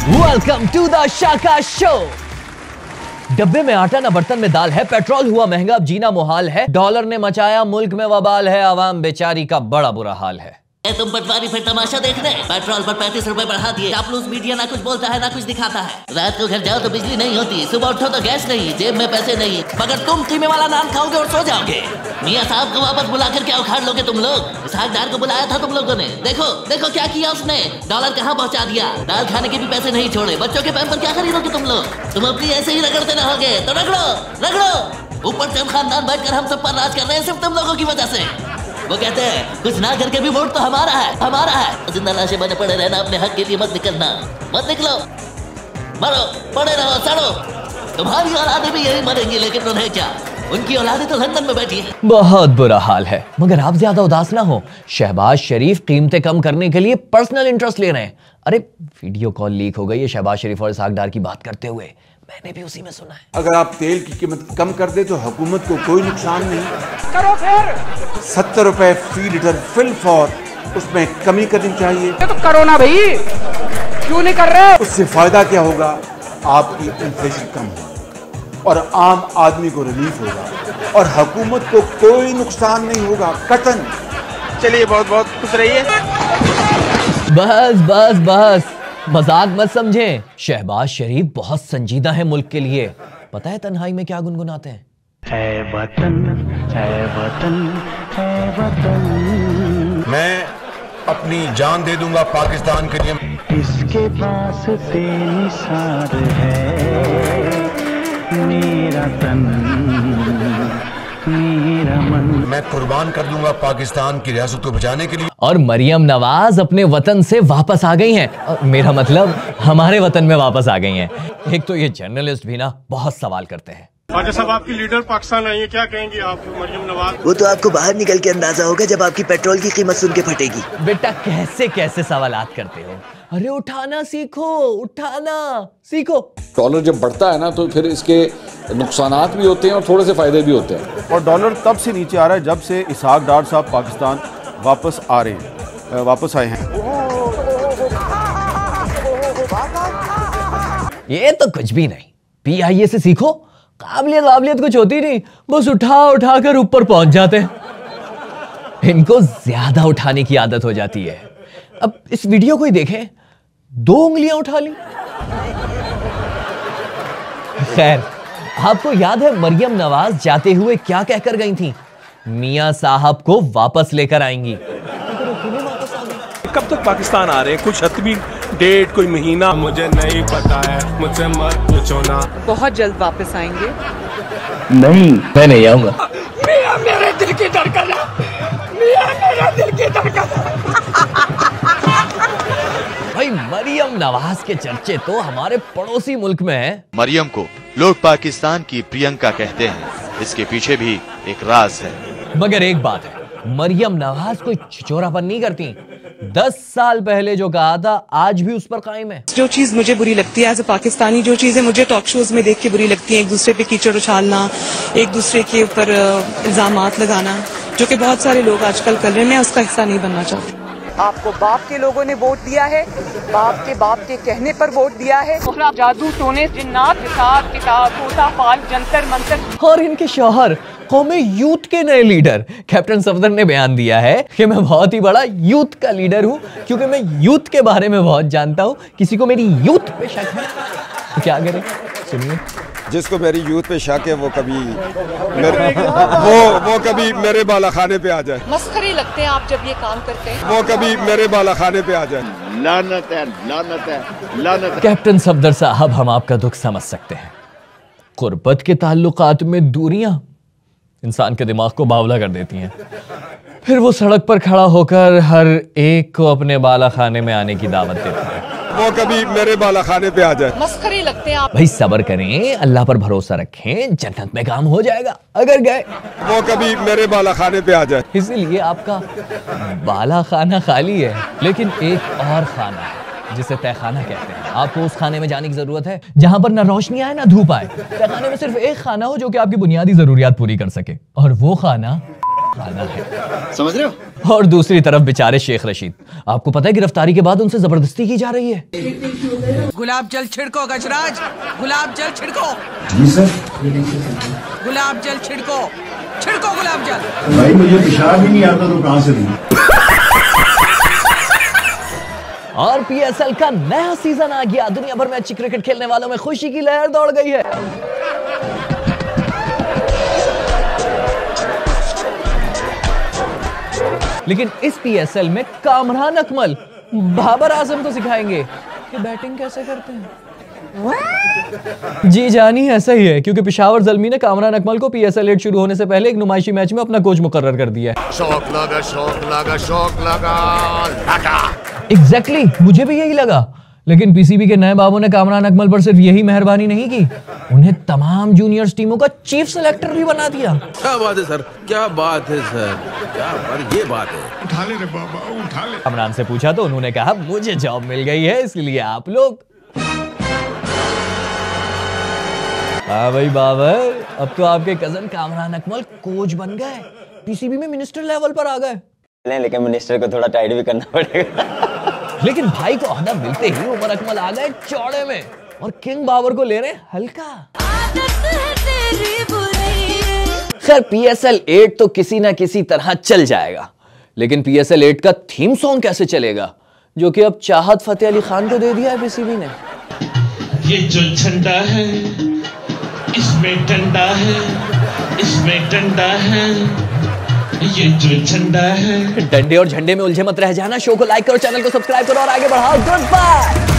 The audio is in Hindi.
Welcome to the Shaka show. डब्बे में आटा ना बर्तन में दाल है, पेट्रोल हुआ महंगा अब जीना मुहाल है, डॉलर ने मचाया मुल्क में वबाल है, आवाम बेचारी का बड़ा बुरा हाल है। तुम पटवारी फिर तमाशा देखने, पेट्रोल पर 35 रुपए बढ़ा दिए। चापलूस मीडिया ना कुछ बोलता है ना कुछ दिखाता है। रात को घर जाओ तो बिजली नहीं होती, सुबह उठो तो गैस नहीं, जेब में पैसे नहीं, मगर तुम कीमे वाला नान खाओगे और सो जाओगे। मियाँ साहब को वापस बुलाकर क्या उखाड़ लोगे तुम लोग? इसहाकडार को बुलाया था तुम लोगों ने, देखो देखो क्या किया उसने, डॉलर कहाँ पहुँचा दिया, दाल खाने के भी पैसे नहीं छोड़े, बच्चों के पैम्पर क्या खरीदोगे तुम लोग? तुम अपनी ऐसे ही रगड़ते रहोगे तो रगड़ो रगड़ो। ऊपर से हम खानदान बैठकर हम सब पर राज कर रहे हैं सिर्फ तुम लोगों की वजह से। वो कहते हैं कुछ ना करके भी वोट तो हमारा है, हमारा है। जिंदा लाशें बने पड़े रहना, अपने हक के लिए मत निकलना, मत निकलो, मरो, पड़े रहो, सड़ो। तुम्हारी औलादें भी यही मरेंगी, लेकिन उन्हें क्या, उनकी औलादें तो लंदन में बैठी है। बहुत बुरा हाल है, मगर आप ज्यादा उदास ना हो। शहबाज शरीफ कीमतें कम करने के लिए पर्सनल इंटरेस्ट ले रहे हैं। अरे वीडियो कॉल लीक हो गई है शहबाज शरीफ और इसहाकडार की बात करते हुए, मैंने भी उसी में सुना है। अगर आप तेल की कीमत कम कर दे तो हुकूमत को कोई नुकसान नहीं। करो फिर 70 रुपए फी लीटर फिल फॉर, उसमें कमी करनी चाहिए। तो करो ना भाई, क्यों नहीं कर रहे? उससे फायदा क्या होगा? आपकी इन्फ्लेशन कम होगी और आम आदमी को रिलीफ होगा और हुकूमत को कोई नुकसान नहीं होगा, कतन। चलिए बहुत बहुत खुश रहिए। बस बस बस, मजाक मत समझें। शहबाज शरीफ बहुत संजीदा है मुल्क के लिए। पता है तन्हाई में क्या गुनगुनाते हैं? है वतन, है वतन, है वतन। मैं अपनी जान दे दूंगा पाकिस्तान के लिए। इसके पास बेनिसार है मेरा तन, मेरा मन। मैं कुर्बान कर दूंगा पाकिस्तान की रियासत को बचाने के लिए। और मरियम नवाज अपने वतन से वापस आ गई हैं। मेरा मतलब हमारे वतन में वापस आ गई हैं। एक तो ये जर्नलिस्ट भी ना बहुत सवाल करते हैं। ख्वाजा साहब, आपकी लीडर पाकिस्तान आई है, क्या कहेंगे आप मरियम नवाज? वो तो आपको बाहर निकल के अंदाजा होगा जब आपकी पेट्रोल की कीमत सुन के फटेगी। बेटा कैसे कैसे सवालात करते हो? अरे उठाना सीखो, उठाना सीखो। डॉलर जब बढ़ता है ना तो फिर इसके नुकसानात भी होते हैं और थोड़े से फायदे भी होते हैं। और डॉलर तब से नीचे आ रहा है जब से इसहाकडार साहब पाकिस्तान वापस आ रहे हैं, वापस आए हैं। ये तो कुछ भी नहीं, PIA से सीखो। काबिलियत कुछ होती नहीं, बस उठा कर ऊपर पहुंच जाते हैं। इनको ज्यादा उठाने की आदत हो जाती है। अब इस वीडियो को ही देखें, 2 उंगलियां उठा ली। खैर, आपको याद है मरियम नवाज जाते हुए क्या कहकर गई थी? मियां साहब को वापस लेकर आएंगी। कब तक पाकिस्तान आ रहे हैं? कुछ हतमी डेट, कोई महीना मुझे नहीं पता है, मुझसे मत पूछो ना। बहुत जल्द वापस आएंगे। नहीं, मैं नहीं आऊंगा। मियां मेरे दिल की धड़कन है, मियां मेरे दिल की धड़कन है। भाई मरियम नवाज के चर्चे तो हमारे पड़ोसी मुल्क में है। मरियम को लोग पाकिस्तान की प्रियंका कहते हैं, इसके पीछे भी एक राज है। मगर एक बात है, मरियम नवाज कोई छिचोरापन नहीं करती। 10 साल पहले जो कहा था आज भी उस पर कायम है। जो चीज मुझे बुरी लगती है एज ए पाकिस्तानी, जो चीजें मुझे टॉक शोज में देख के बुरी लगती हैं, एक दूसरे पे कीचड़ उछालना, एक दूसरे के ऊपर इल्जामात लगाना, जो कि बहुत सारे लोग आजकल कर रहे हैं, मैं उसका हिस्सा नहीं बनना चाहती। आपको बाप के लोगों ने वोट दिया है, बाप के कहने पर वोट दिया है। जादू टोने जिन्नात हिसाब किताब होता फाल जंतर मंतर। और इनके शौहर कौमी यूथ के नए लीडर कैप्टन सफदर ने बयान दिया है कि मैं बहुत ही बड़ा यूथ का लीडर हूं, क्योंकि मैं यूथ के बारे में बहुत जानता हूं। किसी को मेरी यूथ पे शक है तो क्या करें? सुनिए। जिसको मेरी यूथ पे शक है वो कभी वो कभी मेरे बालाखाने पे आ जाए। मस्खरे लगते हैं आप जब ये काम करते हैं। वो कभी मेरे बालाखाने पे आ जाए। लानत है, लानत है, लानत है। कैप्टन सफदर साहब, हम आपका दुख समझ सकते हैं। कुर्बत के ताल्लुकात में दूरियां इंसान के दिमाग को बावला कर देती हैं। फिर वो सड़क पर खड़ा होकर हर एक को अपने बालाखाने में आने की दावत देता है। वो कभी मेरे बालाखाने पे आ जाए। मस्खरे लगते हैं आप। भाई सब्र करें, अल्लाह पर भरोसा रखें, जन्नत में काम हो जाएगा अगर गए। वो कभी मेरे बालाखाने पे आ जाए। इसीलिए आपका बालाखाना खाली है, लेकिन एक और खाना है जिसे तहखाना कहते हैं। आपको उस खाने में जाने की जरूरत है जहां पर ना रोशनी आए ना धूप आए। तहखाने में सिर्फ एक खाना हो जो कि आपकी बुनियादी जरूरियात पूरी कर सके, और वो खाना आना है, समझ रहे हो? और दूसरी तरफ बेचारे शेख रशीद, आपको पता है गिरफ्तारी के बाद उनसे जबरदस्ती की जा रही है। गुलाब जल छिड़को गजराज, गुलाब जल छिड़को। जी सर। गुलाब जल छिड़को, छिड़को गुलाब जल। भाई मुझे पेशाब ही नहीं आता तो कहां से दूं? और पीएसएल का नया सीजन आ गया, दुनिया भर में अच्छी क्रिकेट खेलने वालों में खुशी की लहर दौड़ गई है। लेकिन इस पीएसएल में कामरान अकमल बाबर आजम को सिखाएंगे कि बैटिंग कैसे करते हैं। जी जानी ऐसा ही है, क्योंकि पेशावर ज़ल्मी ने कामरान अकमल को पीएसएल 8 शुरू होने से पहले एक नुमाइशी मैच में अपना कोच मुकर्रर कर दिया है। शौक लगा, शौक लगा, शौक लगा, एग्जैक्टली, मुझे भी यही लगा। लेकिन पीसीबी के नए बाबू ने कामरान अकमल पर सिर्फ यही मेहरबानी नहीं की, उन्हें तमाम जूनियर्स टीमों का चीफ सेलेक्टर भी बना दिया। क्या बात है सर, क्या बात है सर, क्या बात, ये बात है। उठा ले रे बाबा, उठा ले। कामरान से पूछा तो उन्होंने कहा मुझे जॉब मिल गई है, इसलिए आप लोग। हाँ भाई बाबर, अब तो आपके कजन कामरान अकमल कोच बन गए, पीसीबी में मिनिस्टर लेवल पर आ गए। लेकिन मिनिस्टर को थोड़ा टाइट भी करना पड़ेगा। लेकिन भाई को ओहदा मिलते ही उमर अकमल आ गए चौड़े में, और किंग बाबर को ले रहे हल्का। खैर पीएसएल 8 तो किसी ना किसी तरह चल जाएगा, लेकिन पीएसएल 8 का थीम सॉन्ग कैसे चलेगा, जो कि अब चाहत फतेह अली खान को दे दिया है पीसीबी ने। ये जो झंडा है इसमें डंडा है, इसमें डंडा है, ये जो झंडा है। डंडे और झंडे में उलझे मत रह जाना, शो को लाइक करो, चैनल को सब्सक्राइब करो और आगे बढ़ाओ। Good bye.